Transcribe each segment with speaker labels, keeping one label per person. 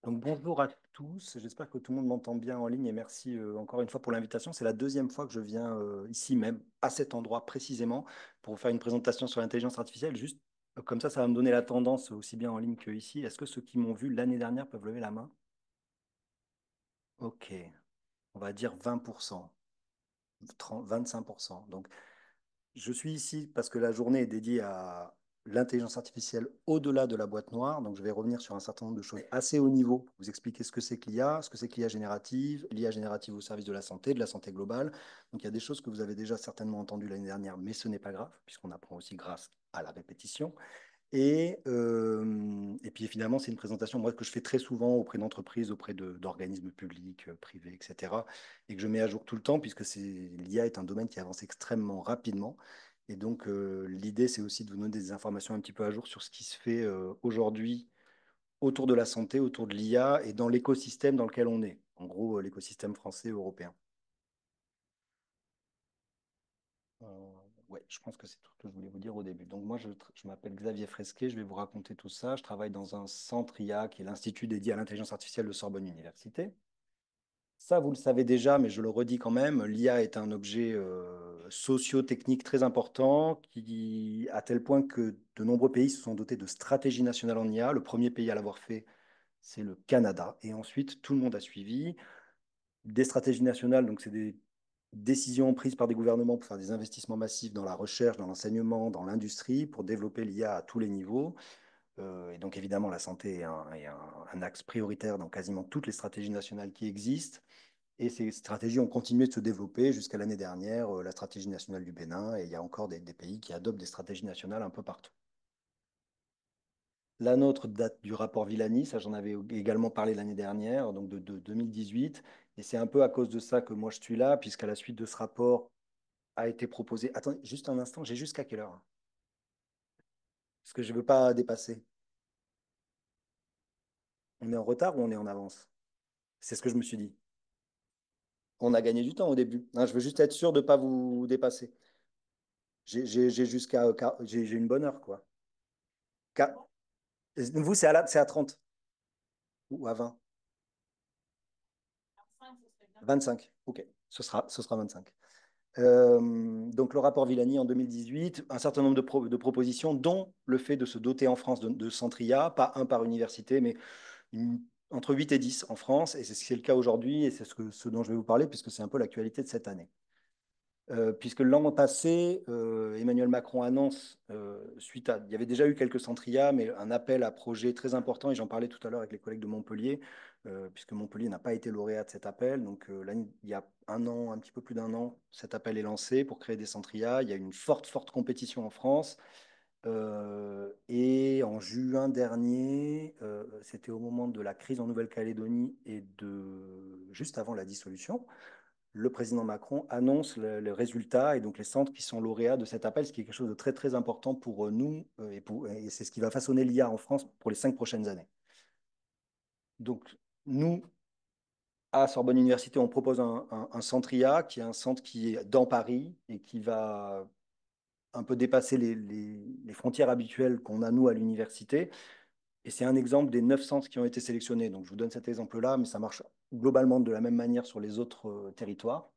Speaker 1: Donc bonjour à tous, j'espère que tout le monde m'entend bien en ligne et merci encore une fois pour l'invitation. C'est la deuxième fois que je viens ici même, à cet endroit précisément, pour vous faire une présentation sur l'intelligence artificielle. Juste comme ça va me donner la tendance aussi bien en ligne que ici. Est-ce que ceux qui m'ont vu l'année dernière peuvent lever la main? Ok, on va dire 20%, 30, 25%. Donc je suis ici parce que la journée est dédiée à l'intelligence artificielle au-delà de la boîte noire. Donc, je vais revenir sur un certain nombre de choses assez haut niveau pour vous expliquer ce que c'est que l'IA, ce que c'est que l'IA générative au service de la santé globale. Donc, il y a des choses que vous avez déjà certainement entendues l'année dernière, mais ce n'est pas grave, puisqu'on apprend aussi grâce à la répétition. Et puis évidemment, c'est une présentation moi, que je fais très souvent auprès d'entreprises, d'organismes publics, privés, etc. Et que je mets à jour tout le temps, puisque l'IA est un domaine qui avance extrêmement rapidement. Et donc, l'idée, c'est aussi de vous donner des informations un petit peu à jour sur ce qui se fait aujourd'hui autour de la santé, autour de l'IA et dans l'écosystème dans lequel on est. En gros, l'écosystème français et européen. Euh, ouais, je pense que c'est tout ce que je voulais vous dire au début. Donc moi, je m'appelle Xavier Fresquet, je vais vous raconter tout ça. Je travaille dans un centre IA qui est l'Institut dédié à l'intelligence artificielle de Sorbonne Université. Ça, vous le savez déjà, mais je le redis quand même, l'IA est un objet socio-technique très important à tel point que de nombreux pays se sont dotés de stratégies nationales en IA. Le premier pays à l'avoir fait, c'est le Canada. Et ensuite, tout le monde a suivi. Des stratégies nationales, donc c'est des décisions prises par des gouvernements pour faire des investissements massifs dans la recherche, dans l'enseignement, dans l'industrie, pour développer l'IA à tous les niveaux. Et donc évidemment, la santé est un axe prioritaire dans quasiment toutes les stratégies nationales qui existent. Et ces stratégies ont continué de se développer jusqu'à l'année dernière, la stratégie nationale du Bénin, et il y a encore des pays qui adoptent des stratégies nationales un peu partout. La nôtre date du rapport Villani, ça j'en avais également parlé l'année dernière, donc de 2018. Et c'est un peu à cause de ça que moi je suis là, puisqu'à la suite de ce rapport a été proposé. Attendez, juste un instant, j'ai jusqu'à quelle heure? Parce que je ne veux pas dépasser. On est en retard ou on est en avance? C'est ce que je me suis dit. On a gagné du temps au début. Hein, je veux juste être sûr de ne pas vous dépasser. J'ai une bonne heure, quoi. Qua- Vous, c'est à 30 ou à 20? 25. OK. Ce sera 25. Donc, le rapport Villani en 2018, un certain nombre de propositions, dont le fait de se doter en France de centres IA, pas un par université, mais entre 8 et 10 en France. Et c'est ce qui est le cas aujourd'hui, et c'est ce dont je vais vous parler, puisque c'est un peu l'actualité de cette année. Puisque l'an passé, Emmanuel Macron annonce, il y avait déjà eu quelques centres IA, mais un appel à projet très important, et j'en parlais tout à l'heure avec les collègues de Montpellier, puisque Montpellier n'a pas été lauréat de cet appel. Donc là, il y a un an, un petit peu plus d'un an, cet appel est lancé pour créer des centres IA. Il y a une forte, forte compétition en France. Et en juin dernier, c'était au moment de la crise en Nouvelle-Calédonie et juste avant la dissolution, le président Macron annonce le résultat et donc les centres qui sont lauréats de cet appel, ce qui est quelque chose de très très important pour nous et c'est ce qui va façonner l'IA en France pour les 5 prochaines années. Donc nous, à Sorbonne Université, on propose un centre IA qui est un centre qui est dans Paris et qui va un peu dépasser les frontières habituelles qu'on a nous à l'université. Et c'est un exemple des 9 centres qui ont été sélectionnés. Donc je vous donne cet exemple-là, mais ça marche globalement de la même manière sur les autres territoires.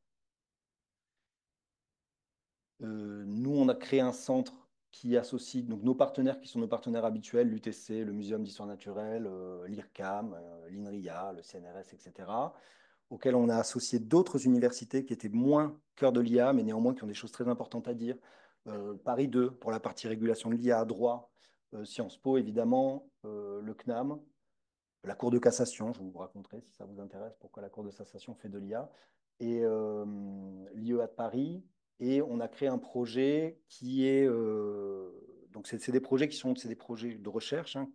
Speaker 1: Nous, on a créé un centre qui associe donc, nos partenaires qui sont nos partenaires habituels, l'UTC, le Muséum d'histoire naturelle, l'IRCAM, l'INRIA, le CNRS, etc., auxquels on a associé d'autres universités qui étaient moins cœur de l'IA, mais néanmoins qui ont des choses très importantes à dire. Paris 2 pour la partie régulation de l'IA, droit, Sciences Po évidemment, le CNAM, la Cour de cassation, je vous raconterai si ça vous intéresse pourquoi la Cour de cassation fait de l'IA, et l'IEA de Paris. Et on a créé un projet qui est... donc, c'est des projets c'est des projets de recherche hein,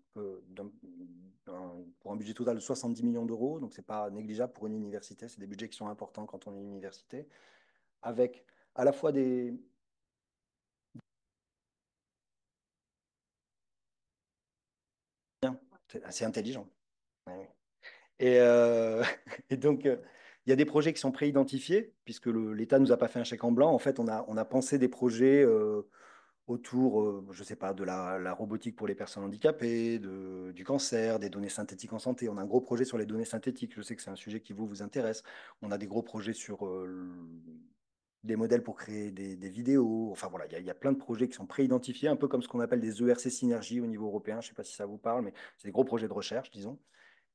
Speaker 1: pour un budget total de 70 millions d'euros. Donc, ce n'est pas négligeable pour une université. C'est des budgets qui sont importants quand on est une université. Avec à la fois des... C'est assez intelligent. Ouais, ouais. Et, et donc, il y a des projets qui sont préidentifiés, puisque l'État ne nous a pas fait un chèque en blanc. En fait, on a pensé des projets autour, je ne sais pas, de la robotique pour les personnes handicapées, du cancer, des données synthétiques en santé. On a un gros projet sur les données synthétiques. Je sais que c'est un sujet qui vous intéresse. On a des gros projets sur des modèles pour créer des vidéos. Enfin voilà, il y a plein de projets qui sont pré-identifiés, un peu comme ce qu'on appelle des ERC synergies au niveau européen. Je ne sais pas si ça vous parle, mais c'est des gros projets de recherche, disons.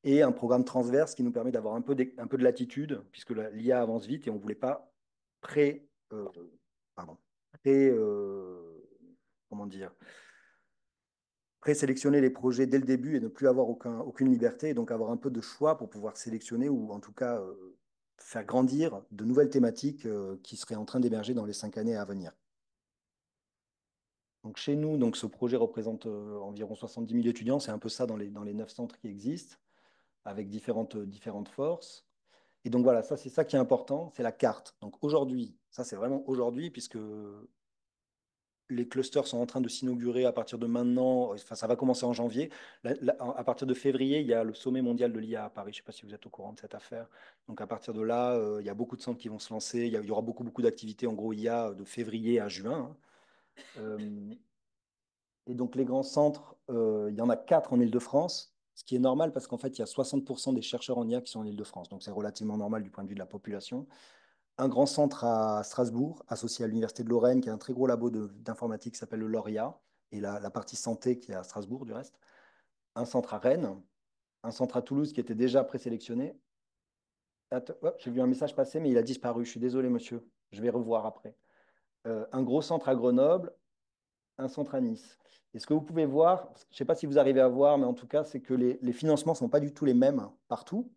Speaker 1: Et un programme transverse qui nous permet d'avoir un peu de latitude, puisque l'IA avance vite et on ne voulait pas pré, pardon, pré, comment dire, présélectionner les projets dès le début et ne plus avoir aucune liberté, et donc avoir un peu de choix pour pouvoir sélectionner ou en tout cas faire grandir de nouvelles thématiques qui seraient en train d'émerger dans les 5 années à venir. Donc chez nous, donc ce projet représente environ 70 000 étudiants, c'est un peu ça dans les 9 centres qui existent, avec différentes forces. Et donc voilà, ça c'est ça qui est important, c'est la carte. Donc aujourd'hui, ça c'est vraiment aujourd'hui, puisque les clusters sont en train de s'inaugurer à partir de maintenant. Enfin, ça va commencer en janvier. À partir de février, il y a le sommet mondial de l'IA à Paris. Je ne sais pas si vous êtes au courant de cette affaire. Donc à partir de là, il y a beaucoup de centres qui vont se lancer. Il y aura beaucoup d'activités en gros IA de février à juin, hein. Et donc les grands centres, il y en a 4 en Île-de-France, ce qui est normal parce qu'en fait, il y a 60% des chercheurs en IA qui sont en Île-de-France. Donc c'est relativement normal du point de vue de la population. Un grand centre à Strasbourg, associé à l'Université de Lorraine, qui a un très gros labo d'informatique qui s'appelle le Lauria, et la partie santé qui est à Strasbourg, du reste. Un centre à Rennes, un centre à Toulouse qui était déjà présélectionné. J'ai vu un message passer, mais il a disparu. Je suis désolé, monsieur. Je vais revoir après. Un gros centre à Grenoble, un centre à Nice. Et ce que vous pouvez voir, je ne sais pas si vous arrivez à voir, mais en tout cas, c'est que les financements ne sont pas du tout les mêmes partout.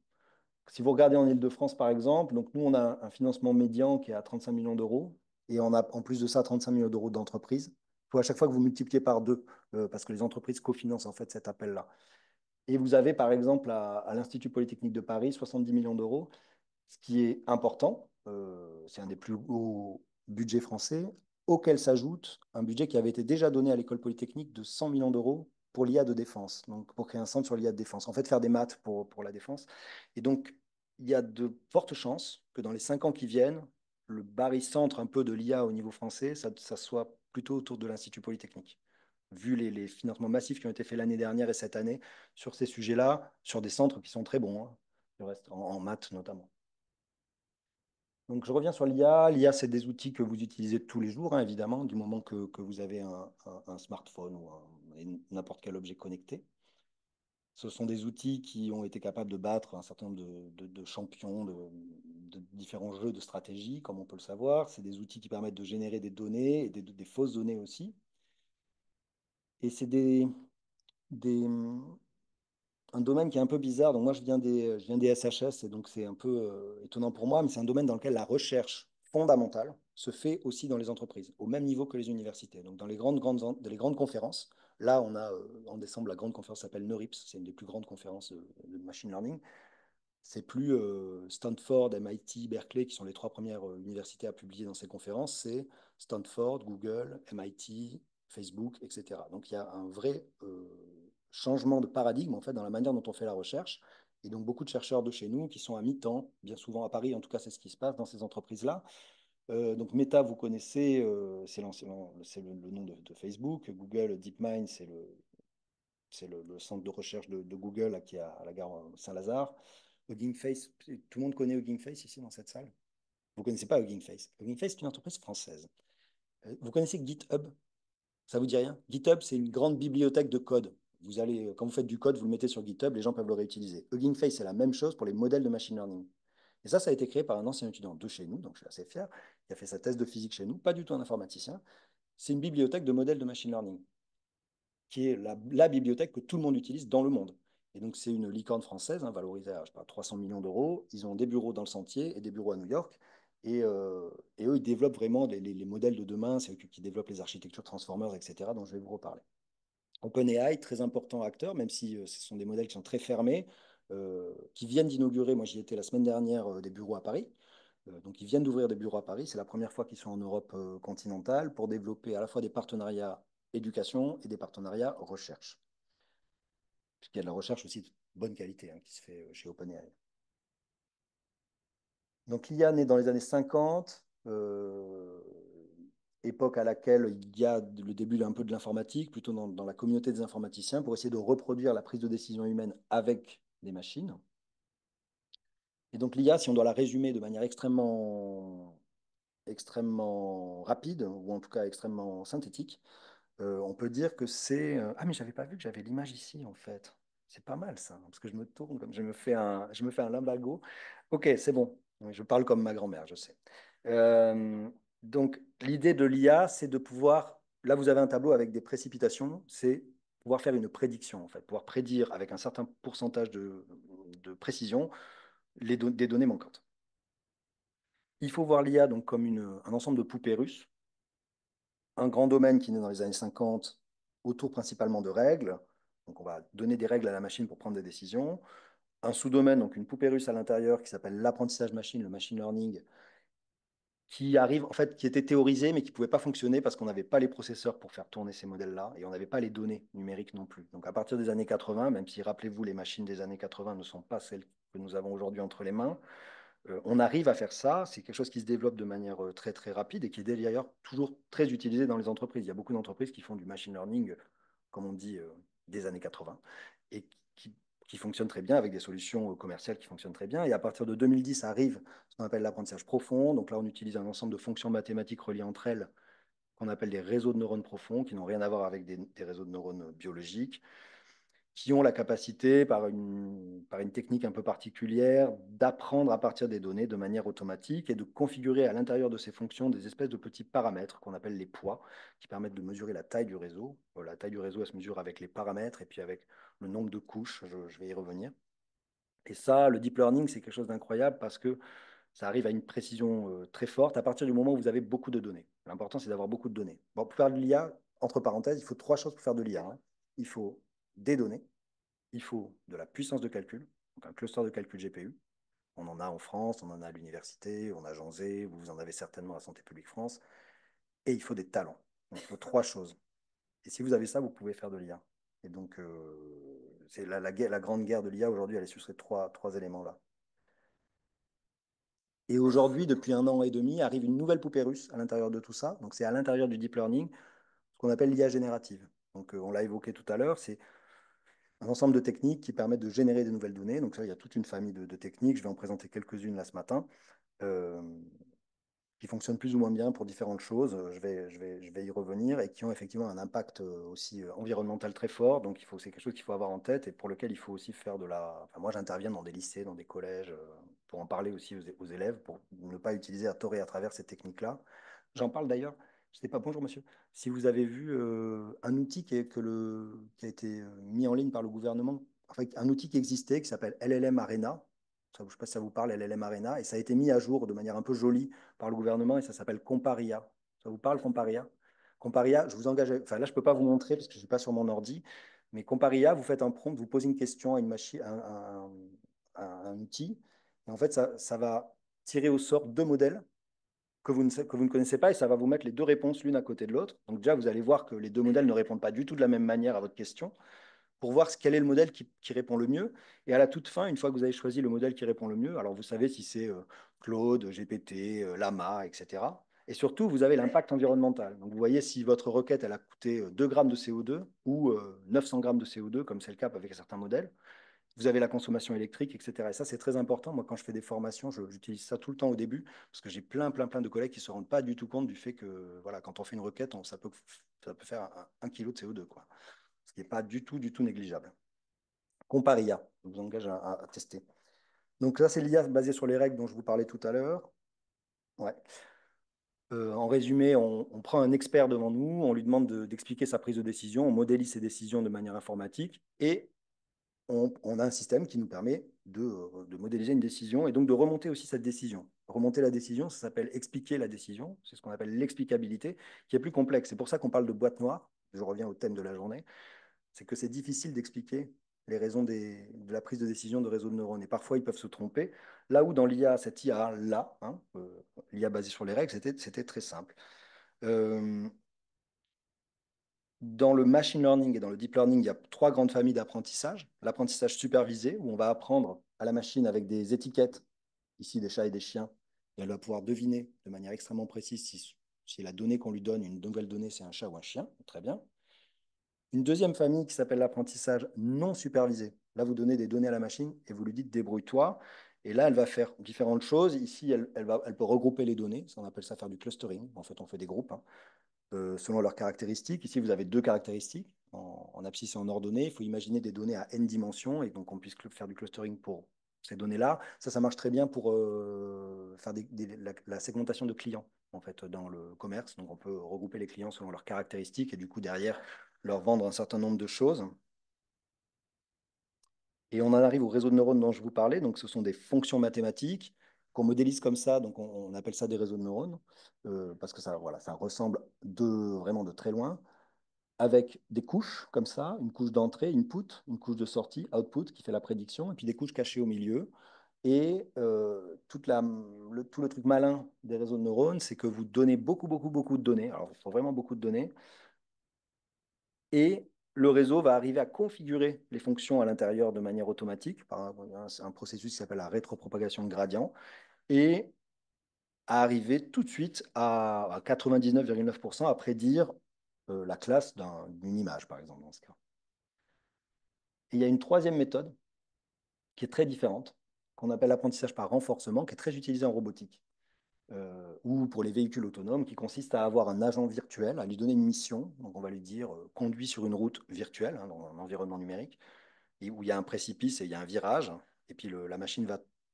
Speaker 1: Si vous regardez en Île-de-France, par exemple, donc nous, on a un financement médian qui est à 35 millions d'euros et on a en plus de ça 35 millions d'euros d'entreprises. Il faut à chaque fois que vous multipliez par deux parce que les entreprises cofinancent en fait cet appel-là. Et vous avez par exemple à l'Institut Polytechnique de Paris 70 millions d'euros, ce qui est important. C'est un des plus hauts budgets français, auquel s'ajoute un budget qui avait été déjà donné à l'École Polytechnique de 100 millions d'euros pour l'IA de défense, donc pour créer un centre sur l'IA de défense. En fait, faire des maths pour la défense. Et donc, il y a de fortes chances que dans les 5 ans qui viennent, le barycentre un peu de l'IA au niveau français, ça soit plutôt autour de l'Institut Polytechnique. Vu les financements massifs qui ont été faits l'année dernière et cette année sur ces sujets-là, sur des centres qui sont très bons, hein, le reste, en maths notamment. Donc, je reviens sur l'IA. L'IA, c'est des outils que vous utilisez tous les jours, hein, évidemment, du moment que vous avez un smartphone ou n'importe quel objet connecté. Ce sont des outils qui ont été capables de battre un certain nombre de champions de différents jeux de stratégie, comme on peut le savoir. C'est des outils qui permettent de générer des données et des fausses données aussi. Et c'est des, un domaine qui est un peu bizarre. Donc moi, je viens des SHS et donc c'est un peu étonnant pour moi, mais c'est un domaine dans lequel la recherche fondamentale se fait aussi dans les entreprises, au même niveau que les universités. Donc dans les grandes conférences, là, on a en décembre, la grande conférence s'appelle NeurIPS, c'est une des plus grandes conférences de machine learning. C'est plus Stanford, MIT, Berkeley, qui sont les 3 premières universités à publier dans ces conférences, c'est Stanford, Google, MIT, Facebook, etc. Donc il y a un vrai changement de paradigme en fait dans la manière dont on fait la recherche. Et donc beaucoup de chercheurs de chez nous qui sont à mi-temps, bien souvent à Paris, en tout cas c'est ce qui se passe dans ces entreprises-là. Donc Meta, vous connaissez, c'est le nom de Facebook. Google, DeepMind, c'est le centre de recherche de Google là, qui est à la gare Saint-Lazare. Hugging Face, tout le monde connaît Hugging Face ici dans cette salle? Vous ne connaissez pas Hugging Face. Hugging Face, c'est une entreprise française. Vous connaissez GitHub? Ça vous dit rien? GitHub, c'est une grande bibliothèque de code. Vous allez, quand vous faites du code, vous le mettez sur GitHub, les gens peuvent le réutiliser. Hugging Face, c'est la même chose pour les modèles de machine learning. Et ça a été créé par un ancien étudiant de chez nous, donc je suis assez fier, qui a fait sa thèse de physique chez nous, pas du tout un informaticien. C'est une bibliothèque de modèles de machine learning, qui est la bibliothèque que tout le monde utilise dans le monde. Et donc, c'est une licorne française, hein, valorisée à je sais pas, 300 millions d'euros. Ils ont des bureaux dans le Sentier et des bureaux à New York. Et eux, ils développent vraiment les modèles de demain. C'est eux qui développent les architectures Transformers, etc., dont je vais vous reparler. OpenAI, très important acteur, même si ce sont des modèles qui sont très fermés, qui viennent d'inaugurer, moi j'y étais la semaine dernière, des bureaux à Paris. Donc ils viennent d'ouvrir des bureaux à Paris. C'est la première fois qu'ils sont en Europe continentale pour développer à la fois des partenariats éducation et des partenariats recherche. Puisqu'il y a de la recherche aussi de bonne qualité hein, qui se fait chez OpenAI. Donc l'IA naît dans les années 50. époque à laquelle il y a le début un peu de l'informatique, plutôt dans la communauté des informaticiens, pour essayer de reproduire la prise de décision humaine avec des machines. Et donc l'IA, si on doit la résumer de manière extrêmement rapide, ou en tout cas extrêmement synthétique, on peut dire que c'est... Ah, mais j'avais pas vu que j'avais l'image ici, en fait. C'est pas mal, ça, parce que je me tourne comme je me fais un lumbago. Ok, c'est bon. Oui, je parle comme ma grand-mère, je sais. Euh, donc, l'idée de l'IA, c'est de pouvoir... Là, vous avez un tableau avec des précipitations, c'est pouvoir faire une prédiction, en fait, pouvoir prédire avec un certain pourcentage de précision des données manquantes. Il faut voir l'IA donc comme un ensemble de poupées russes, un grand domaine qui naît dans les années 50 autour principalement de règles. Donc on va donner des règles à la machine pour prendre des décisions. Un sous-domaine, donc une poupée russe à l'intérieur qui s'appelle l'apprentissage machine, le machine learning, qui arrive, en fait, qui était théorisé, mais qui ne pouvait pas fonctionner parce qu'on n'avait pas les processeurs pour faire tourner ces modèles-là et on n'avait pas les données numériques non plus. Donc à partir des années 80, même si, rappelez-vous, les machines des années 80 ne sont pas celles que nous avons aujourd'hui entre les mains, on arrive à faire ça. C'est quelque chose qui se développe de manière très très rapide et qui est d'ailleurs toujours très utilisé dans les entreprises. Il y a beaucoup d'entreprises qui font du machine learning, comme on dit, des années 80 et qui fonctionnent très bien avec des solutions commerciales qui fonctionnent très bien. Et à partir de 2010 arrive ce qu'on appelle l'apprentissage profond. Donc là, on utilise un ensemble de fonctions mathématiques reliées entre elles qu'on appelle des réseaux de neurones profonds qui n'ont rien à voir avec des réseaux de neurones biologiques qui ont la capacité, par une technique un peu particulière, d'apprendre à partir des données de manière automatique et de configurer à l'intérieur de ces fonctions des espèces de petits paramètres qu'on appelle les poids, qui permettent de mesurer la taille du réseau. La taille du réseau, elle se mesure avec les paramètres et puis avec le nombre de couches, je vais y revenir. Et ça, le deep learning, c'est quelque chose d'incroyable parce que ça arrive à une précision très forte à partir du moment où vous avez beaucoup de données. L'important, c'est d'avoir beaucoup de données. Bon, pour faire de l'IA, entre parenthèses, il faut trois choses pour faire de l'IA, hein. Il faut des données, il faut de la puissance de calcul, donc un cluster de calcul GPU. On en a en France, on en a à l'université, on a Jean Zé, vous en avez certainement à Santé publique France. Et il faut des talents. Donc, il faut trois choses. Et si vous avez ça, vous pouvez faire de l'IA. Et donc, c'est la grande guerre de l'IA aujourd'hui, elle est sur ces trois éléments-là. Et aujourd'hui, depuis un an et demi, arrive une nouvelle poupée russe à l'intérieur de tout ça. Donc, c'est à l'intérieur du deep learning, ce qu'on appelle l'IA générative. Donc, on l'a évoqué tout à l'heure, c'est un ensemble de techniques qui permettent de générer des nouvelles données. Donc ça, il y a toute une famille de techniques. Je vais en présenter quelques-unes là ce matin, euh, qui fonctionnent plus ou moins bien pour différentes choses. Je vais y revenir et qui ont effectivement un impact aussi environnemental très fort. Donc c'est quelque chose qu'il faut avoir en tête et pour lequel il faut aussi faire de la... Enfin, moi, j'interviens dans des lycées, dans des collèges, pour en parler aussi aux élèves, pour ne pas utiliser à tort et à travers ces techniques-là. J'en parle d'ailleurs. Je ne sais pas, bonjour monsieur. Si vous avez vu un outil qui a été mis en ligne par le gouvernement, enfin, un outil qui existait, qui s'appelle LLM Arena. Ça, je ne sais pas si ça vous parle, LLM Arena, et ça a été mis à jour de manière un peu jolie par le gouvernement, et ça s'appelle Comparia. Ça vous parle, Comparia? Comparia, je vous engage, enfin là, je ne peux pas vous montrer parce que je ne suis pas sur mon ordi, mais Comparia, vous faites un prompt, vous posez une question à une machine, un outil, et en fait, ça va tirer au sort deux modèles que vous ne connaissez pas et ça va vous mettre les deux réponses l'une à côté de l'autre. Donc déjà, vous allez voir que les deux modèles ne répondent pas du tout de la même manière à votre question pour voir quel est le modèle qui répond le mieux. Et à la toute fin, une fois que vous avez choisi le modèle qui répond le mieux, alors vous savez si c'est Claude, GPT, Lama, etc. Et surtout, vous avez l'impact environnemental. Donc vous voyez si votre requête elle a coûté 2 grammes de CO2 ou 900 grammes de CO2, comme c'est le cas avec certains modèles. Vous avez la consommation électrique, etc. Et ça, c'est très important. Moi, quand je fais des formations, j'utilise ça tout le temps au début, parce que j'ai plein de collègues qui ne se rendent pas du tout compte du fait que, voilà, quand on fait une requête, ça peut faire 1 kilo de CO2, quoi. Ce qui n'est pas du tout négligeable. Comparia, je vous engage à tester. Donc là, c'est l'IA basée sur les règles dont je vous parlais tout à l'heure. Ouais. En résumé, on prend un expert devant nous, on lui demande d'expliquer sa prise de décision, on modélise ses décisions de manière informatique et on a un système qui nous permet de modéliser une décision et donc de remonter aussi cette décision. Remonter la décision, ça s'appelle expliquer la décision, c'est ce qu'on appelle l'explicabilité, qui est plus complexe. C'est pour ça qu'on parle de boîte noire, je reviens au thème de la journée, c'est que c'est difficile d'expliquer les raisons de la prise de décision de réseaux de neurones. Et parfois, ils peuvent se tromper. Là où dans l'IA, cette IA-là, hein, l'IA basée sur les règles, c'était très simple. Euh, Dans le machine learning et dans le deep learning, il y a trois grandes familles d'apprentissage. L'apprentissage supervisé, où on va apprendre à la machine avec des étiquettes, ici des chats et des chiens, et elle va pouvoir deviner de manière extrêmement précise si Si la donnée qu'on lui donne, une nouvelle donnée, c'est un chat ou un chien, très bien. Une deuxième famille qui s'appelle l'apprentissage non supervisé. Là, vous donnez des données à la machine et vous lui dites débrouille-toi. Et là, elle va faire différentes choses. Ici, elle peut regrouper les données. Ça, on appelle ça faire du clustering. En fait, on fait des groupes hein, selon leurs caractéristiques. Ici, vous avez deux caractéristiques en abscisse et en ordonnée. Il faut imaginer des données à n dimensions et donc on puisse faire du clustering pour ces données-là. Ça marche très bien pour faire la segmentation de clients en fait, dans le commerce. Donc, on peut regrouper les clients selon leurs caractéristiques et du coup, derrière, leur vendre un certain nombre de choses. Et on en arrive au réseau de neurones dont je vous parlais. Donc, ce sont des fonctions mathématiques qu'on modélise comme ça. Donc, on appelle ça des réseaux de neurones parce que ça, voilà, ça ressemble vraiment de très loin avec des couches comme ça, une couche d'entrée, input, une couche de sortie, output, qui fait la prédiction, et puis des couches cachées au milieu. Et tout le truc malin des réseaux de neurones, c'est que vous donnez beaucoup, beaucoup, beaucoup de données. Alors, il faut vraiment beaucoup de données. Et le réseau va arriver à configurer les fonctions à l'intérieur de manière automatique par un processus qui s'appelle la rétropropagation de gradient et à arriver tout de suite à 99,9% à prédire la classe d'une image, par exemple, dans ce cas. Et il y a une troisième méthode qui est très différente, qu'on appelle l'apprentissage par renforcement, qui est très utilisée en robotique ou pour les véhicules autonomes, qui consiste à avoir un agent virtuel, à lui donner une mission. Donc on va lui dire conduis sur une route virtuelle, hein, dans un environnement numérique, et où il y a un précipice et il y a un virage, et puis la machine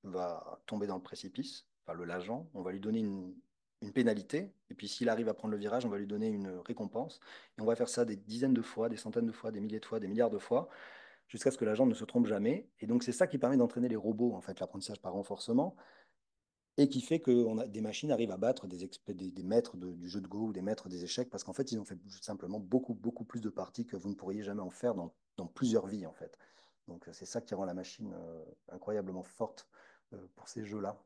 Speaker 1: va tomber dans le précipice, enfin l'agent, on va lui donner une pénalité, et puis s'il arrive à prendre le virage, on va lui donner une récompense, et on va faire ça des dizaines de fois, des centaines de fois, des milliers de fois, des milliards de fois, jusqu'à ce que l'agent ne se trompe jamais. Et donc c'est ça qui permet d'entraîner les robots, en fait, l'apprentissage par renforcement, et qui fait que des machines arrivent à battre des maîtres du jeu de Go ou des maîtres des échecs, parce qu'en fait, ils ont fait simplement beaucoup, beaucoup plus de parties que vous ne pourriez jamais en faire dans plusieurs vies, en fait. Donc, c'est ça qui rend la machine incroyablement forte pour ces jeux-là.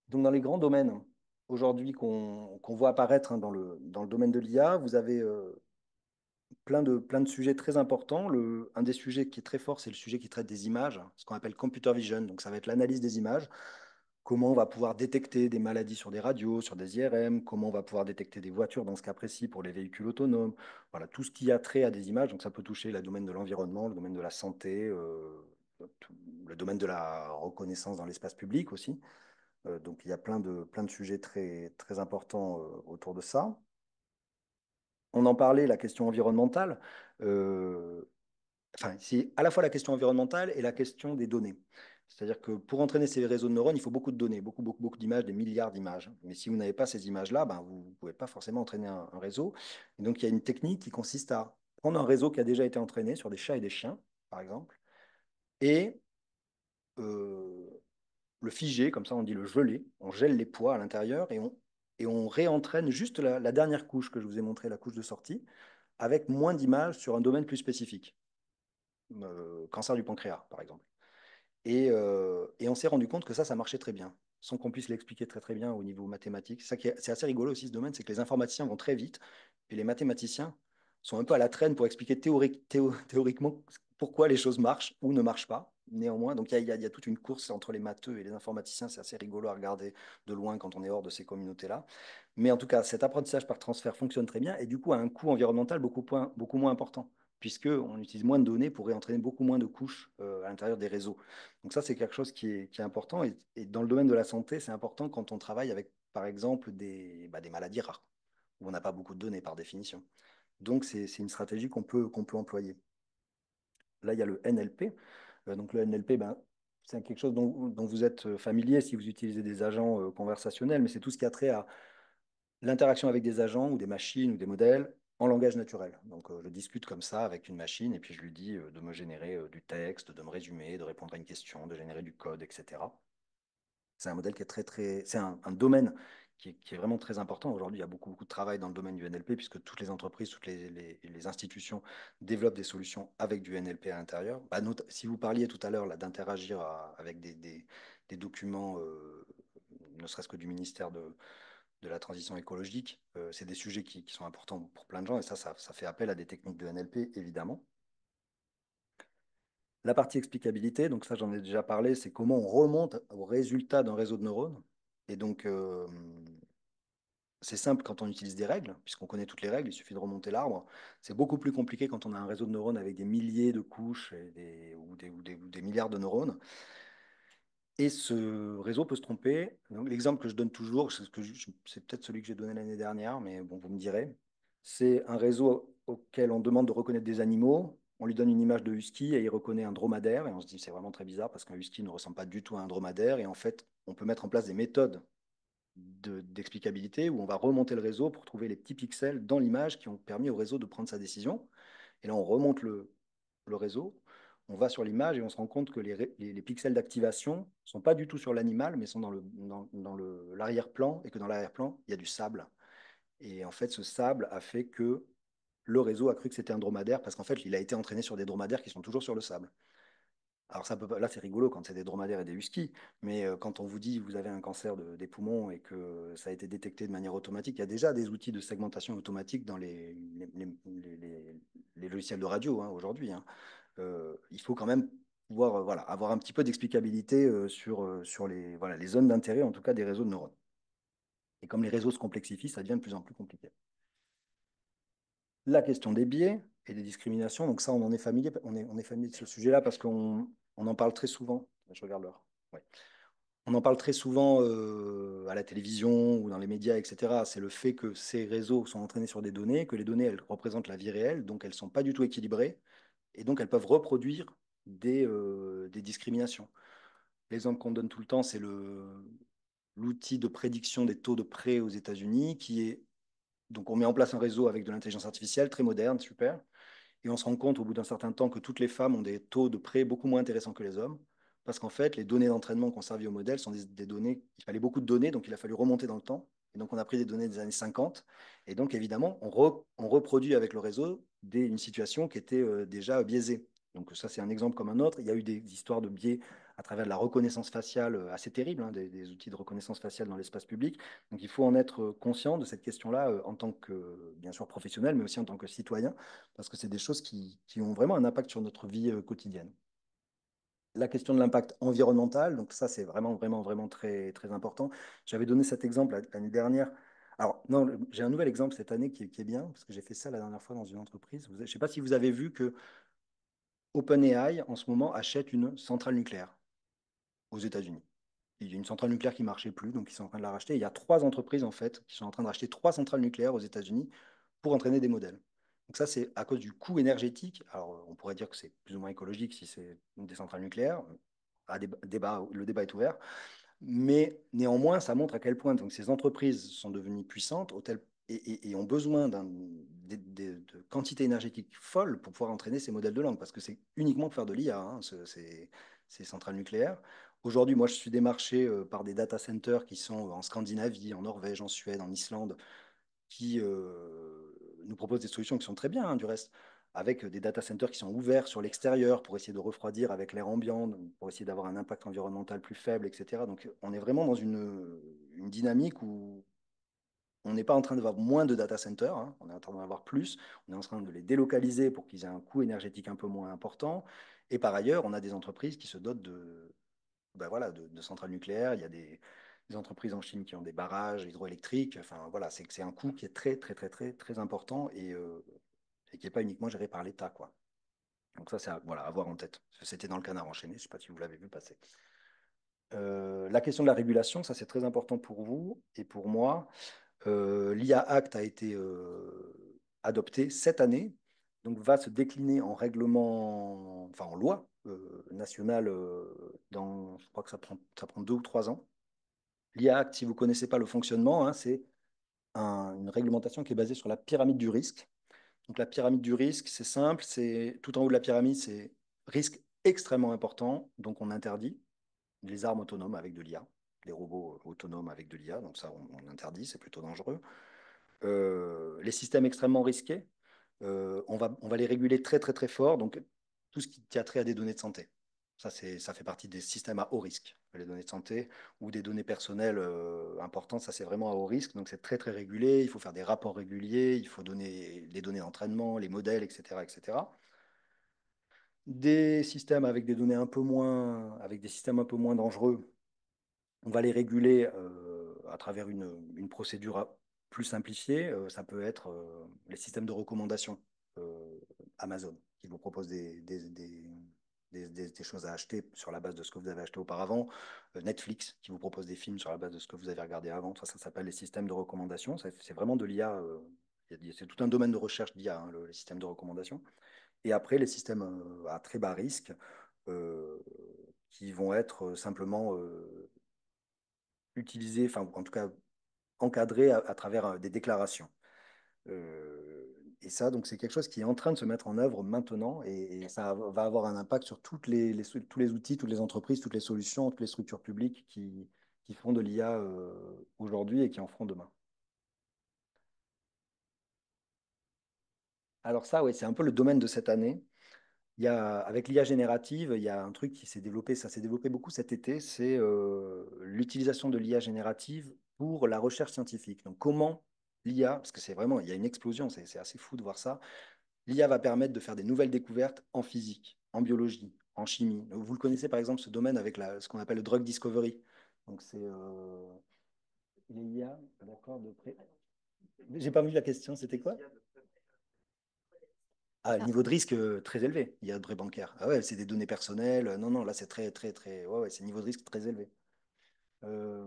Speaker 1: Donc, dans les grands domaines, aujourd'hui, qu'on voit apparaître hein, dans le domaine de l'IA, vous avez plein de sujets très importants. Un des sujets qui est très fort, c'est le sujet qui traite des images, ce qu'on appelle computer vision. Donc, ça va être l'analyse des images. Comment on va pouvoir détecter des maladies sur des radios, sur des IRM, comment on va pouvoir détecter des voitures dans ce cas précis pour les véhicules autonomes. Voilà, tout ce qui a trait à des images. Donc, ça peut toucher le domaine de l'environnement, le domaine de la santé, le domaine de la reconnaissance dans l'espace public aussi. Donc, il y a plein de sujets très, très importants autour de ça. On en parlait, la question environnementale. Euh, enfin, c'est à la fois la question environnementale et la question des données. C'est-à-dire que pour entraîner ces réseaux de neurones, il faut beaucoup de données, beaucoup, beaucoup, beaucoup d'images, des milliards d'images. Mais si vous n'avez pas ces images-là, ben, vous ne pouvez pas forcément entraîner un réseau. Et donc, il y a une technique qui consiste à prendre un réseau qui a déjà été entraîné sur des chats et des chiens, par exemple, et euh, le figer, comme ça on dit le geler, on gèle les poids à l'intérieur et on réentraîne juste la dernière couche que je vous ai montré, la couche de sortie, avec moins d'images sur un domaine plus spécifique. Cancer du pancréas, par exemple. Et on s'est rendu compte que ça marchait très bien, sans qu'on puisse l'expliquer très très bien au niveau mathématique. C'est assez rigolo aussi ce domaine, c'est que les informaticiens vont très vite, et les mathématiciens sont un peu à la traîne pour expliquer théoriquement pourquoi les choses marchent ou ne marchent pas. Néanmoins, donc il y a toute une course entre les matheux et les informaticiens, c'est assez rigolo à regarder de loin quand on est hors de ces communautés-là. Mais en tout cas, cet apprentissage par transfert fonctionne très bien et du coup a un coût environnemental beaucoup moins important, puisqu'on utilise moins de données pour réentraîner beaucoup moins de couches à l'intérieur des réseaux. Donc ça, c'est quelque chose qui est important. Et dans le domaine de la santé, c'est important quand on travaille avec, par exemple, des maladies rares, où on n'a pas beaucoup de données par définition. Donc c'est une stratégie qu'on peut employer. Là, il y a le NLP. Donc le NLP, ben, c'est quelque chose dont vous êtes familier si vous utilisez des agents conversationnels, mais c'est tout ce qui a trait à l'interaction avec des agents ou des machines ou des modèles en langage naturel. Donc, je discute comme ça avec une machine et puis je lui dis de me générer du texte, de me résumer, de répondre à une question, de générer du code, etc. C'est un modèle qui est très, très. C'est un domaine qui est vraiment très important. Aujourd'hui, il y a beaucoup, beaucoup de travail dans le domaine du NLP puisque toutes les entreprises, toutes les institutions développent des solutions avec du NLP à l'intérieur. Bah, si vous parliez tout à l'heure d'interagir avec des documents, ne serait-ce que du ministère de la transition écologique. C'est des sujets qui sont importants pour plein de gens et ça fait appel à des techniques de NLP, évidemment. La partie explicabilité, donc ça j'en ai déjà parlé, c'est comment on remonte au résultat d'un réseau de neurones. Et donc, c'est simple quand on utilise des règles, puisqu'on connaît toutes les règles, il suffit de remonter l'arbre. C'est beaucoup plus compliqué quand on a un réseau de neurones avec des milliers de couches ou des milliards de neurones. Et ce réseau peut se tromper. Donc, l'exemple que je donne toujours, c'est peut-être celui que j'ai donné l'année dernière, mais bon, vous me direz. C'est un réseau auquel on demande de reconnaître des animaux. On lui donne une image de husky et il reconnaît un dromadaire. Et on se dit, c'est vraiment très bizarre parce qu'un husky ne ressemble pas du tout à un dromadaire. Et en fait, on peut mettre en place des méthodes d'explicabilité où on va remonter le réseau pour trouver les petits pixels dans l'image qui ont permis au réseau de prendre sa décision. Et là, on remonte le réseau, on va sur l'image et on se rend compte que les pixels d'activation ne sont pas du tout sur l'animal, mais sont dans l'arrière-plan, et que dans l'arrière-plan, il y a du sable. Et en fait, ce sable a fait que le réseau a cru que c'était un dromadaire, parce qu'en fait, il a été entraîné sur des dromadaires qui sont toujours sur le sable. Alors ça peut, là, c'est rigolo quand c'est des dromadaires et des huskies, mais quand on vous dit que vous avez un cancer des poumons et que ça a été détecté de manière automatique, il y a déjà des outils de segmentation automatique dans les logiciels de radio hein, aujourd'hui. Hein. Il faut quand même pouvoir voilà, avoir un petit peu d'explicabilité sur voilà, les zones d'intérêt, en tout cas des réseaux de neurones. Et comme les réseaux se complexifient, ça devient de plus en plus compliqué. La question des biais et des discriminations, donc ça, on en est familier, on est familier de ce sujet-là parce qu'on en parle très souvent. Je regarde l'heure. Ouais. On en parle très souvent à la télévision ou dans les médias, etc. C'est le fait que ces réseaux sont entraînés sur des données, que les données, elles représentent la vie réelle, donc elles ne sont pas du tout équilibrées, et donc elles peuvent reproduire des discriminations. L'exemple qu'on donne tout le temps, c'est l'outil de prédiction des taux de prêt aux États-Unis, qui est donc on met en place un réseau avec de l'intelligence artificielle très moderne, super, et on se rend compte au bout d'un certain temps que toutes les femmes ont des taux de prêt beaucoup moins intéressants que les hommes, parce qu'en fait, les données d'entraînement qu'on servit au modèle sont des données, il fallait beaucoup de données, donc il a fallu remonter dans le temps. Et donc on a pris des données des années 50, et donc évidemment, on reproduit avec le réseau une situation qui était déjà biaisée. Donc ça, c'est un exemple comme un autre. Il y a eu des histoires de biais à travers de la reconnaissance faciale assez terrible, hein, des outils de reconnaissance faciale dans l'espace public. Donc il faut en être conscient de cette question-là en tant que, bien sûr, professionnel, mais aussi en tant que citoyen, parce que c'est des choses qui ont vraiment un impact sur notre vie quotidienne. La question de l'impact environnemental, donc ça c'est vraiment, vraiment, vraiment très, très important. J'avais donné cet exemple l'année dernière. Alors, non, j'ai un nouvel exemple cette année qui est bien, parce que j'ai fait ça la dernière fois dans une entreprise. Je ne sais pas si vous avez vu que OpenAI, en ce moment, achète une centrale nucléaire aux États-Unis. Il y a une centrale nucléaire qui ne marchait plus, donc ils sont en train de la racheter. Il y a trois entreprises, en fait, qui sont en train de racheter trois centrales nucléaires aux États-Unis pour entraîner des modèles. Donc ça, c'est à cause du coût énergétique. Alors, on pourrait dire que c'est plus ou moins écologique si c'est des centrales nucléaires. Le débat est ouvert. Mais néanmoins, ça montre à quel point donc, ces entreprises sont devenues puissantes et ont besoin de quantités énergétiques folles pour pouvoir entraîner ces modèles de langue, parce que c'est uniquement pour faire de l'IA, hein, ces centrales nucléaires. Aujourd'hui, moi, je suis démarché par des data centers qui sont en Scandinavie, en Norvège, en Suède, en Islande, qui nous proposent des solutions qui sont très bien, hein, du reste, avec des data centers qui sont ouverts sur l'extérieur pour essayer de refroidir avec l'air ambiant, pour essayer d'avoir un impact environnemental plus faible, etc. Donc on est vraiment dans une dynamique où on n'est pas en train d'avoir moins de data centers, hein, on est en train d'en avoir plus, on est en train de les délocaliser pour qu'ils aient un coût énergétique un peu moins important. Et par ailleurs, on a des entreprises qui se dotent ben voilà, de centrales nucléaires. Il y a des entreprises en Chine qui ont des barrages hydroélectriques. Enfin, voilà, c'est un coût qui est très, très, très, très, très important et qui n'est pas uniquement géré par l'État, quoi. Donc ça, c'est voilà, à avoir en tête. C'était dans le Canard enchaîné, je ne sais pas si vous l'avez vu passer. La question de la régulation, ça c'est très important pour vous et pour moi. L'IA Act a été adopté cette année, donc va se décliner en règlement, enfin en loi nationale dans, je crois que ça prend 2 ou 3 ans. L'IA Act, si vous ne connaissez pas le fonctionnement, hein, c'est une réglementation qui est basée sur la pyramide du risque. Donc la pyramide du risque, c'est simple, c'est tout en haut de la pyramide, c'est risque extrêmement important, donc on interdit les armes autonomes avec de l'IA, les robots autonomes avec de l'IA, donc ça on interdit, c'est plutôt dangereux. Les systèmes extrêmement risqués, on va les réguler très très très fort, donc tout ce qui a trait à des données de santé. Ça fait partie des systèmes à haut risque. Les données de santé ou des données personnelles importantes, ça c'est vraiment à haut risque, donc c'est très très régulé, il faut faire des rapports réguliers, il faut donner les données d'entraînement, les modèles, etc., etc. Des systèmes avec des données un peu moins, avec des systèmes un peu moins dangereux, on va les réguler à travers une procédure Plus simplifié, ça peut être les systèmes de recommandation Amazon, qui vous propose des choses à acheter sur la base de ce que vous avez acheté auparavant. Netflix, qui vous propose des films sur la base de ce que vous avez regardé avant. Ça s'appelle les systèmes de recommandation. C'est vraiment de l'IA. C'est tout un domaine de recherche d'IA, hein, les systèmes de recommandation. Et après, les systèmes à très bas risque, euh, qui vont être simplement utilisés, enfin, en tout cas, encadrés à travers des déclarations. Et ça, donc, c'est quelque chose qui est en train de se mettre en œuvre maintenant et ça va avoir un impact sur tous les outils, toutes les entreprises, toutes les solutions, toutes les structures publiques qui font de l'IA aujourd'hui et qui en feront demain. Alors ça, oui, c'est un peu le domaine de cette année. Avec l'IA générative, il y a un truc qui s'est développé, ça s'est développé beaucoup cet été, c'est l'utilisation de l'IA générative pour la recherche scientifique. Donc comment l'IA, parce que c'est vraiment, il y a une explosion, c'est assez fou de voir ça. L'IA va permettre de faire des nouvelles découvertes en physique, en biologie, en chimie. Donc, vous le connaissez par exemple ce domaine avec ce qu'on appelle le drug discovery. Donc c'est l'IA, d'accord, de près. J'ai pas vu la question, c'était quoi? Ah,
Speaker 2: Ah,
Speaker 1: niveau de risque très élevé, il y a de prêt bancaire. Ah ouais, c'est des données personnelles. Non, non, là c'est très, très, très. Ouais, ouais, c'est niveau de risque très élevé. Euh,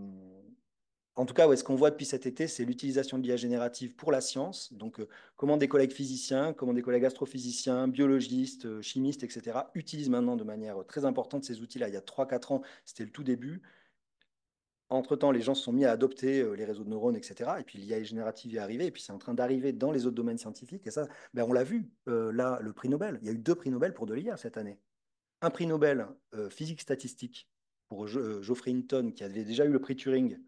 Speaker 1: En tout cas, ouais, ce qu'on voit depuis cet été, c'est l'utilisation de l'IA générative pour la science. Donc, comment des collègues physiciens, comment des collègues astrophysiciens, biologistes, chimistes, etc., utilisent maintenant de manière très importante ces outils-là. Il y a 3 4 ans, c'était le tout début. Entre-temps, les gens se sont mis à adopter les réseaux de neurones, etc. Et puis l'IA générative est arrivée, et puis c'est en train d'arriver dans les autres domaines scientifiques. Et ça, ben, on l'a vu, là, le prix Nobel. Il y a eu 2 prix Nobel pour de l'IA cette année. Un prix Nobel physique statistique pour Geoffrey Hinton, qui avait déjà eu le prix Turing.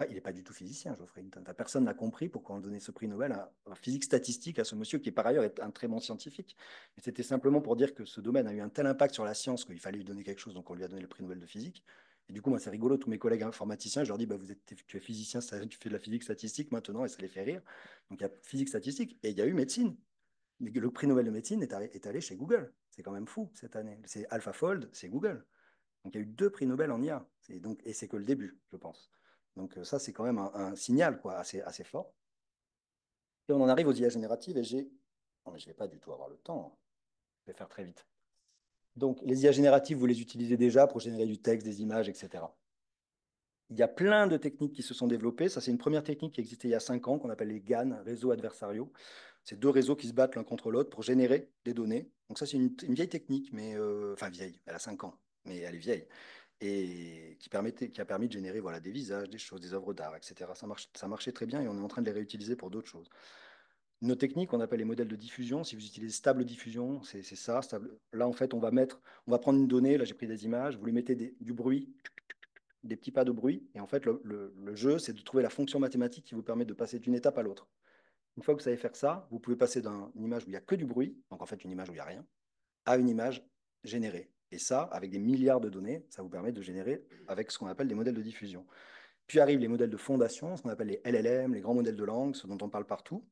Speaker 1: Il n'est pas du tout physicien, Geoffrey Hinton. Personne n'a compris pourquoi on donnait ce prix Nobel en physique statistique à ce monsieur qui, par ailleurs, est un très bon scientifique. Et c'était simplement pour dire que ce domaine a eu un tel impact sur la science qu'il fallait lui donner quelque chose, donc on lui a donné le prix Nobel de physique. Et du coup, moi, c'est rigolo, tous mes collègues informaticiens, je leur dis, bah, tu es physicien, tu fais de la physique statistique maintenant, et ça les fait rire. Donc il y a physique statistique, et il y a eu médecine. Le prix Nobel de médecine est allé chez Google. C'est quand même fou cette année. C'est AlphaFold, c'est Google. Donc il y a eu 2 prix Nobel en IA. Et c'est que le début, je pense. Donc ça, c'est quand même un signal quoi, assez fort. Et on en arrive aux IA génératives et j'ai... Non, mais je ne vais pas du tout avoir le temps. Je vais faire très vite. Donc les IA génératives, vous les utilisez déjà pour générer du texte, des images, etc. Il y a plein de techniques qui se sont développées. Ça, c'est une première technique qui existait il y a 5 ans, qu'on appelle les GAN, réseaux adversariaux. C'est 2 réseaux qui se battent l'un contre l'autre pour générer des données. Donc ça, c'est une vieille technique, mais enfin vieille, elle a 5 ans, mais elle est vieille. Et qui a permis de générer voilà, des visages, des choses, des œuvres d'art, etc. Ça marchait très bien et on est en train de les réutiliser pour d'autres choses. Nos techniques, on appelle les modèles de diffusion. Si vous utilisez stable diffusion, c'est ça. Stable. Là, en fait, on va prendre une donnée. Là, j'ai pris des images. Vous lui mettez du bruit, des petits pas de bruit. Et en fait, le jeu, c'est de trouver la fonction mathématique qui vous permet de passer d'une étape à l'autre. Une fois que vous savez faire ça, vous pouvez passer d'une image où il n'y a que du bruit, donc en fait une image où il n'y a rien, à une image générée. Et ça, avec des milliards de données, ça vous permet de générer avec ce qu'on appelle des modèles de diffusion. Puis arrivent les modèles de fondation, ce qu'on appelle les LLM, les grands modèles de langue, ce dont on parle partout.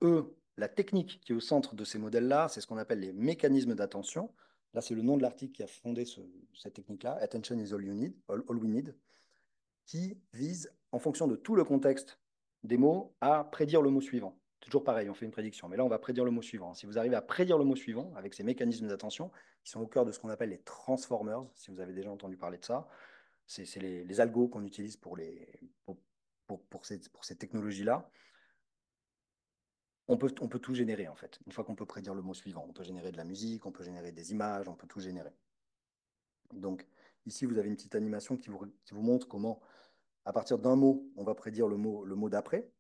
Speaker 1: Eux, la technique qui est au centre de ces modèles-là, c'est ce qu'on appelle les mécanismes d'attention. Là, c'est le nom de l'article qui a fondé cette technique-là, Attention is all you need, all we need, qui vise, en fonction de tout le contexte des mots, à prédire le mot suivant. Toujours pareil, on fait une prédiction, mais là, on va prédire le mot suivant. Si vous arrivez à prédire le mot suivant avec ces mécanismes d'attention, qui sont au cœur de ce qu'on appelle les transformers, si vous avez déjà entendu parler de ça, c'est les algos qu'on utilise pour ces technologies-là. On peut tout générer, en fait. Une fois qu'on peut prédire le mot suivant, on peut générer de la musique, on peut générer des images, on peut tout générer. Donc, ici, vous avez une petite animation qui vous montre comment, à partir d'un mot, on va prédire le mot d'après.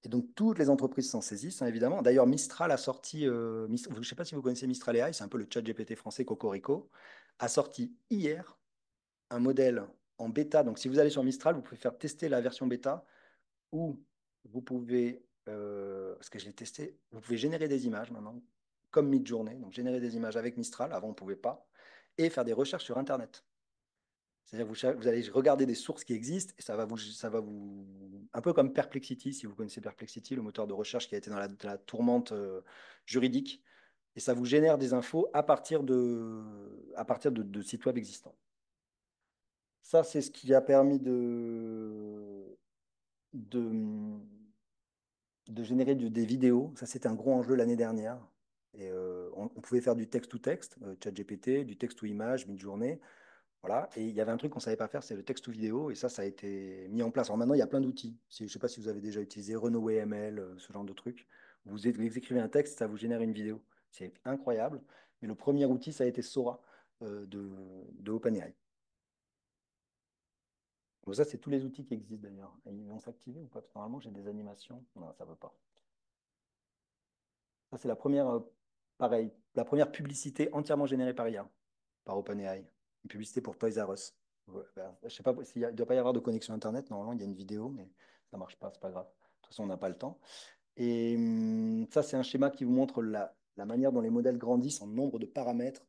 Speaker 1: Et donc, toutes les entreprises s'en saisissent, hein, évidemment. D'ailleurs, Mistral a sorti, je ne sais pas si vous connaissez Mistral AI, c'est un peu le chat GPT français Cocorico, a sorti hier un modèle en bêta. Donc, si vous allez sur Mistral, vous pouvez faire tester la version bêta où vous pouvez, parce que je l'ai testé, vous pouvez générer des images maintenant, comme Midjourney, donc générer des images avec Mistral, avant on ne pouvait pas, et faire des recherches sur Internet. C'est-à-dire que vous allez regarder des sources qui existent et un peu comme Perplexity, si vous connaissez Perplexity, le moteur de recherche qui a été dans la tourmente juridique, et ça vous génère des infos à partir de sites web existants. Ça, c'est ce qui a permis de, de générer des vidéos. Ça, c'était un gros enjeu l'année dernière. Et on pouvait faire du texte-to-texte, ChatGPT, du texte-to-image, mid-journée. Voilà. Et il y avait un truc qu'on ne savait pas faire, c'est le texte-to-vidéo. Et ça a été mis en place. Alors maintenant, il y a plein d'outils. Je ne sais pas si vous avez déjà utilisé Runway ML, ce genre de truc. Vous écrivez un texte, ça vous génère une vidéo. C'est incroyable. Mais le premier outil, ça a été Sora de OpenAI. Bon, ça, c'est tous les outils qui existent d'ailleurs. Et ils vont s'activer ou pas? Parce que normalement, j'ai des animations. Non, ça ne veut pas. Ça, c'est la première, pareil, la première publicité entièrement générée par IA, par OpenAI. Une publicité pour Toys R Us. Ouais, ben, je sais pas s'il ne doit pas y avoir de connexion Internet. Normalement, il y a une vidéo, mais ça ne marche pas, c'est pas grave. De toute façon, on n'a pas le temps. Et ça, c'est un schéma qui vous montre la manière dont les modèles grandissent en nombre de paramètres.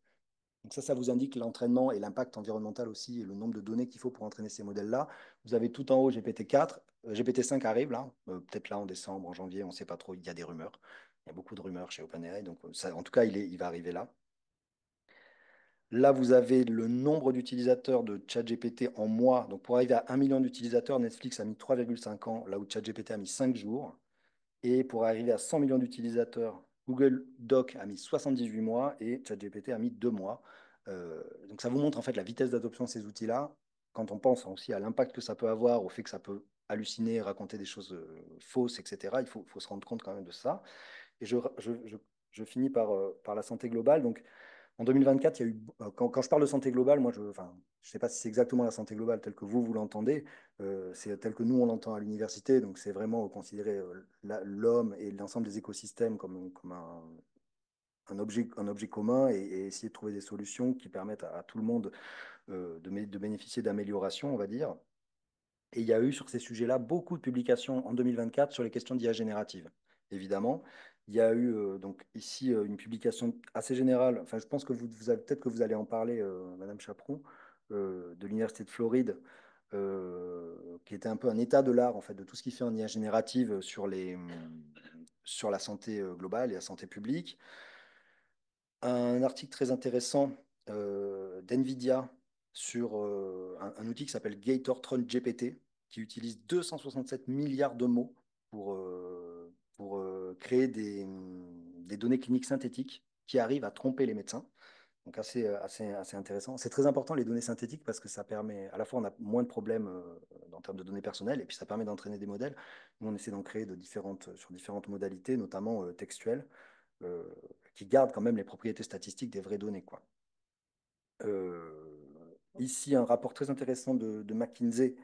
Speaker 1: Donc ça vous indique l'entraînement et l'impact environnemental aussi, et le nombre de données qu'il faut pour entraîner ces modèles-là. Vous avez tout en haut GPT-4, GPT-5 arrive là, peut-être là en décembre, en janvier, on ne sait pas trop, il y a des rumeurs. Il y a beaucoup de rumeurs chez OpenAI, donc ça, en tout cas, il va arriver là. Là, vous avez le nombre d'utilisateurs de ChatGPT en mois. Donc pour arriver à 1 million d'utilisateurs, Netflix a mis 3,5 ans, là où ChatGPT a mis 5 jours. Et pour arriver à 100 millions d'utilisateurs, Google Doc a mis 78 mois et ChatGPT a mis 2 mois. Donc ça vous montre en fait la vitesse d'adoption de ces outils-là. Quand on pense aussi à l'impact que ça peut avoir, au fait que ça peut halluciner, raconter des choses fausses, etc., il faut se rendre compte quand même de ça. Et je finis par la santé globale. Donc en 2024, il y a eu, quand je parle de santé globale, moi, enfin, je ne sais pas si c'est exactement la santé globale telle que vous l'entendez, c'est tel que nous, on l'entend à l'université. Donc, c'est vraiment considérer l'homme et l'ensemble des écosystèmes comme un objet commun et essayer de trouver des solutions qui permettent à tout le monde de bénéficier d'améliorations, on va dire. Et il y a eu sur ces sujets-là beaucoup de publications en 2024 sur les questions d'IA générative, évidemment. Il y a eu donc ici une publication assez générale. Enfin, je pense que vous avez peut-être que vous allez en parler, Madame Chaperon, de l'Université de Floride, qui était un peu un état de l'art en fait de tout ce qui fait en IA générative sur la santé globale et la santé publique. Un article très intéressant d'NVIDIA sur un outil qui s'appelle Gatortron GPT, qui utilise 267 milliards de mots pour créer des données cliniques synthétiques qui arrivent à tromper les médecins. Donc assez intéressant. C'est très important les données synthétiques parce que ça permet, à la fois on a moins de problèmes en termes de données personnelles et puis ça permet d'entraîner des modèles. Nous on essaie d'en créer sur différentes modalités, notamment textuelles euh, qui gardent quand même les propriétés statistiques des vraies données, quoi. Ici, un rapport très intéressant de McKinsey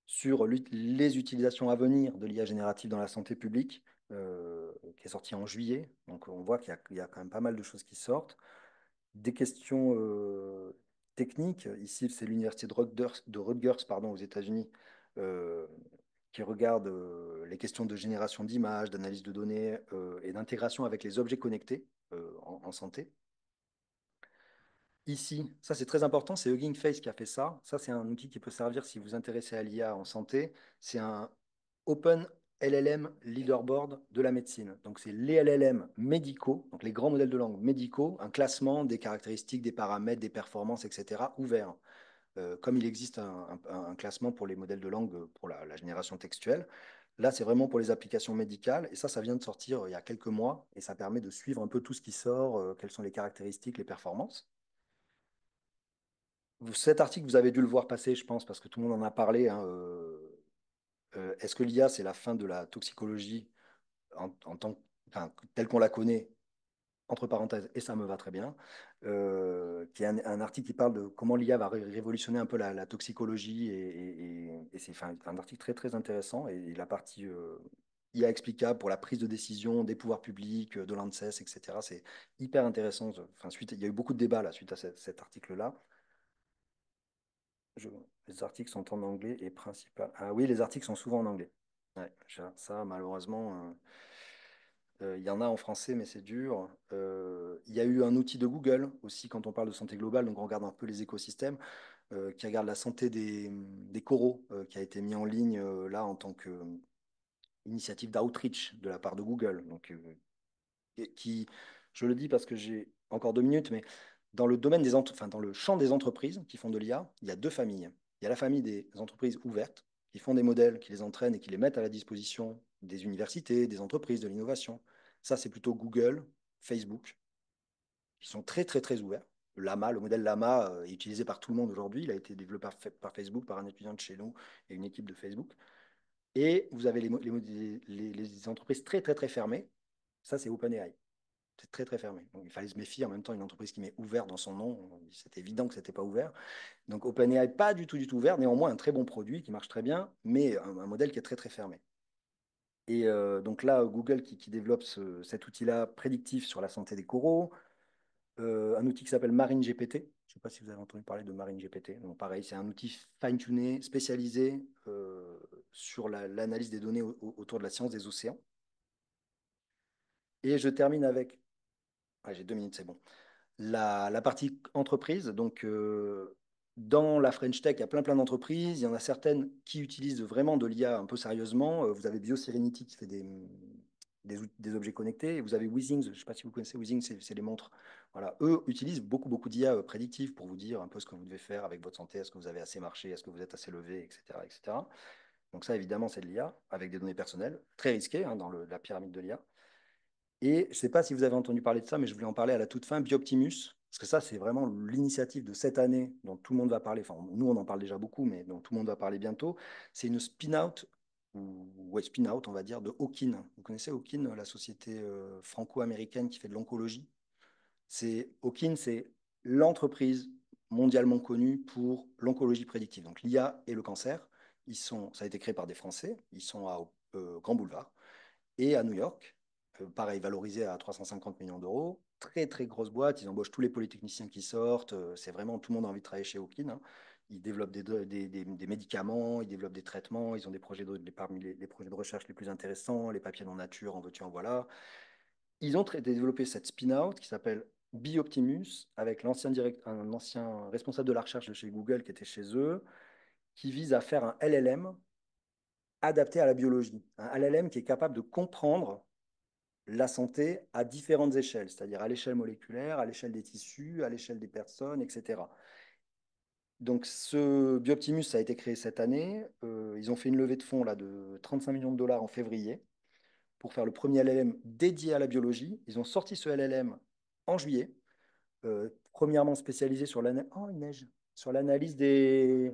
Speaker 1: sur les utilisations à venir de l'IA générative dans la santé publique, qui est sorti en juillet. Donc, on voit qu'il y a quand même pas mal de choses qui sortent. Des questions techniques. Ici, c'est l'université de Rutgers, pardon, aux États-Unis, euh, qui regarde les questions de génération d'images, d'analyse de données et d'intégration avec les objets connectés en santé. Ici, ça c'est très important, c'est Hugging Face qui a fait ça. Ça, c'est un outil qui peut servir si vous vous intéressez à l'IA en santé. C'est un Open LLM Leaderboard de la médecine. Donc, c'est les LLM médicaux, donc les grands modèles de langue médicaux, un classement des caractéristiques, des paramètres, des performances, etc., ouvert. Comme il existe un classement pour les modèles de langue pour la génération textuelle. Là, c'est vraiment pour les applications médicales. Et ça vient de sortir il y a quelques mois. Et ça permet de suivre un peu tout ce qui sort, quelles sont les caractéristiques, les performances. Cet article, vous avez dû le voir passer, je pense, parce que tout le monde en a parlé, hein, est-ce que l'IA, c'est la fin de la toxicologie en tant, enfin, telle qu'on la connaît, entre parenthèses, et ça me va très bien, qui est un article qui parle de comment l'IA va révolutionner un peu la toxicologie, et c'est enfin, un article très, très intéressant, et la partie IA explicable pour la prise de décision des pouvoirs publics, de l'ANSES, etc., c'est hyper intéressant. Enfin, il y a eu beaucoup de débats là, suite à cet article-là. Je- les articles sont en anglais et principal. Ah oui, les articles sont souvent en anglais. Ouais, ça, malheureusement, il y en a en français, mais c'est dur. Il y a eu un outil de Google aussi quand on parle de santé globale, donc on regarde un peu les écosystèmes, qui regarde la santé des coraux, qui a été mis en ligne là en tant qu'initiative d'outreach de la part de Google. Donc, je le dis parce que j'ai encore 2 minutes, mais dans le domaine enfin, dans le champ des entreprises qui font de l'IA, il y a deux familles. y a la famille des entreprises ouvertes qui font des modèles, qui les entraînent et qui les mettent à la disposition des universités, des entreprises, de l'innovation. Ça, c'est plutôt Google, Facebook, qui sont très, très, très ouverts. Le modèle Lama est utilisé par tout le monde aujourd'hui. Il a été développé par Facebook, par un étudiant de chez nous et une équipe de Facebook. Et vous avez les entreprises très, très, très fermées. Ça, c'est OpenAI. C'est très, très fermé. Donc, il fallait se méfier. En même temps, une entreprise qui met ouvert dans son nom, c'était évident que ce n'était pas ouvert. Donc, OpenAI, pas du tout ouvert. Néanmoins, un très bon produit qui marche très bien, mais un modèle qui est très, très fermé. Et donc là, Google qui développe cet outil-là prédictif sur la santé des coraux, un outil qui s'appelle Marine GPT. Je ne sais pas si vous avez entendu parler de Marine GPT. Donc, pareil, c'est un outil fine-tuné, spécialisé sur l'analyse des données autour de la science des océans. Et je termine avec, ouais, j'ai 2 minutes, c'est bon. La partie entreprise, donc dans la French Tech, il y a plein d'entreprises. Il y en a certaines qui utilisent vraiment de l'IA un peu sérieusement. Vous avez BioSerenity qui fait des objets connectés. Et vous avez Weezings, je ne sais pas si vous connaissez Weezings, c'est les montres. Voilà. Eux utilisent beaucoup d'IA prédictive pour vous dire un peu ce que vous devez faire avec votre santé. Est-ce que vous avez assez marché? Est-ce que vous êtes assez levé? Etc. etc. Donc ça, évidemment, c'est de l'IA avec des données personnelles. Très risqué hein, dans la pyramide de l'IA. Et je ne sais pas si vous avez entendu parler de ça, mais je voulais en parler à la toute fin, Bioptimus, parce que ça, c'est vraiment l'initiative de cette année dont tout le monde va parler. Enfin, nous, on en parle déjà beaucoup, mais dont tout le monde va parler bientôt. C'est une spin-out, ou ouais, spin-out, on va dire, de Hawkin. Vous connaissez Hawkin, la société franco-américaine qui fait de l'oncologie? Hawkin, c'est l'entreprise mondialement connue pour l'oncologie prédictive. Donc l'IA et le cancer, ça a été créé par des Français, ils sont à Grand Boulevard et à New York. Pareil, valorisé à 350 millions d'euros. Très, très grosse boîte. Ils embauchent tous les polytechniciens qui sortent. C'est vraiment, tout le monde a envie de travailler chez Hawkin. Hein. Ils développent des médicaments, ils développent des traitements. Ils ont des projets parmi les projets de recherche les plus intéressants, les papiers en nature, en veux-tu, en voilà. Ils ont développé cette spin-out qui s'appelle Bioptimus avec un ancien responsable de la recherche de chez Google qui était chez eux, qui vise à faire un LLM adapté à la biologie. Un LLM qui est capable de comprendre la santé à différentes échelles, c'est-à-dire à l'échelle moléculaire, à l'échelle des tissus, à l'échelle des personnes, etc. Donc ce Bioptimus ça a été créé cette année. Ils ont fait une levée de fonds là, de 35 millions de dollars en février pour faire le premier LLM dédié à la biologie. Ils ont sorti ce LLM en juillet, premièrement spécialisé oh, il neige. Sur l'analyse des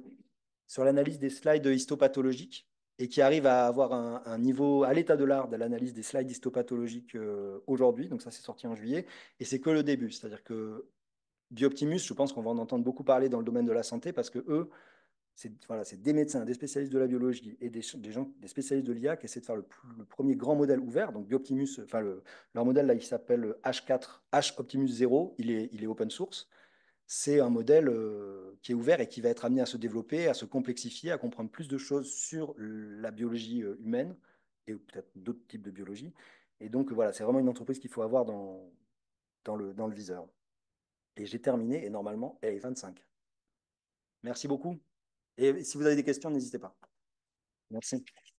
Speaker 1: slides histopathologiques et qui arrive à avoir un niveau à l'état de l'art de l'analyse des slides histopathologiques aujourd'hui. Donc ça, c'est sorti en juillet. Et c'est que le début. C'est-à-dire que Bioptimus, je pense qu'on va en entendre beaucoup parler dans le domaine de la santé parce que eux, c'est des médecins, des spécialistes de la biologie et des spécialistes de l'IA qui essaient de faire le premier grand modèle ouvert. Donc Bioptimus, leur modèle là, il s'appelle H4, H Optimus 0, il est open source. C'est un modèle qui est ouvert et qui va être amené à se développer, à se complexifier, à comprendre plus de choses sur la biologie humaine et peut-être d'autres types de biologie. Et donc voilà, c'est vraiment une entreprise qu'il faut avoir dans le viseur. Et j'ai terminé et normalement, elle est 25. Merci beaucoup. Et si vous avez des questions, n'hésitez pas. Merci.